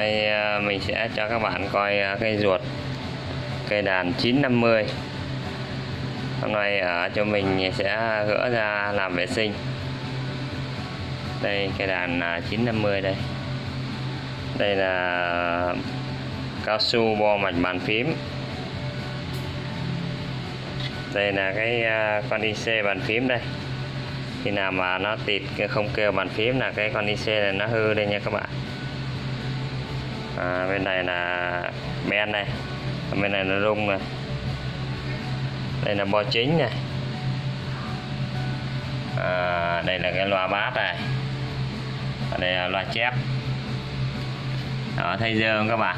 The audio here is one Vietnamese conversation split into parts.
Đây mình sẽ cho các bạn coi cây ruột cây đàn 950. Hôm nay ở cho mình sẽ gỡ ra làm vệ sinh. Đây cây đàn 950 đây. Đây là cao su bo mạch bàn phím. Đây là cái con IC bàn phím đây. Khi nào mà nó tịt không kêu bàn phím là cái con IC này nó hư đây nha các bạn. Bên này là men này, bên này là rung này, đây là bo chính này, đây là cái loa bass này, đây là loa chép. Đó, thấy dơ không các bạn?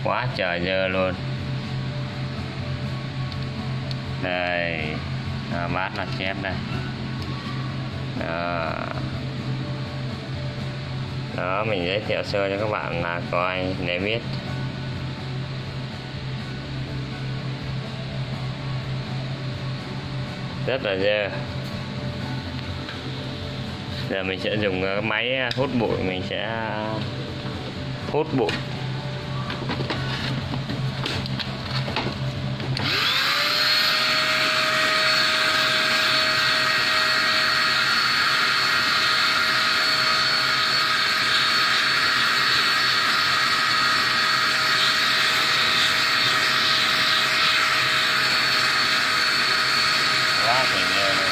Quá trời dơ luôn. Đây bass loa chép đây. Đó, mình giới thiệu sơ cho các bạn là coi để biết. Rất là dơ. Giờ mình sẽ dùng cái máy hút bụi, mình sẽ hút bụi. Quá thì nhiều này.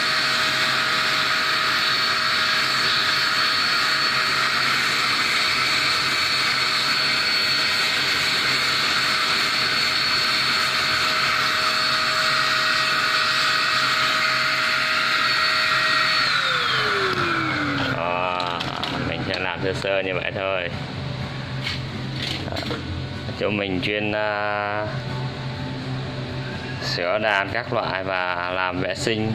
Mình sẽ làm sơ sơ như vậy thôi. Chỗ mình chuyên sửa đàn các loại và làm vệ sinh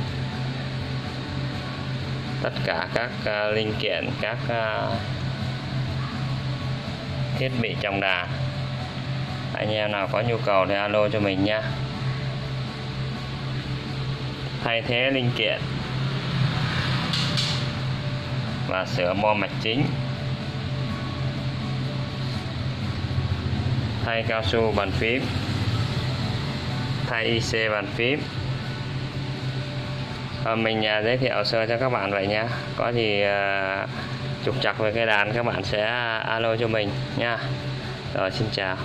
tất cả các linh kiện, các thiết bị trong đàn. Anh em nào có nhu cầu thì alo cho mình nha. Thay thế linh kiện và sửa bo mạch chính, thay cao su bàn phím, thay IC bàn phím. Mình giới thiệu sơ cho các bạn vậy nhé. Có gì trục trặc về cây đàn các bạn sẽ alo cho mình nha. Rồi, xin chào.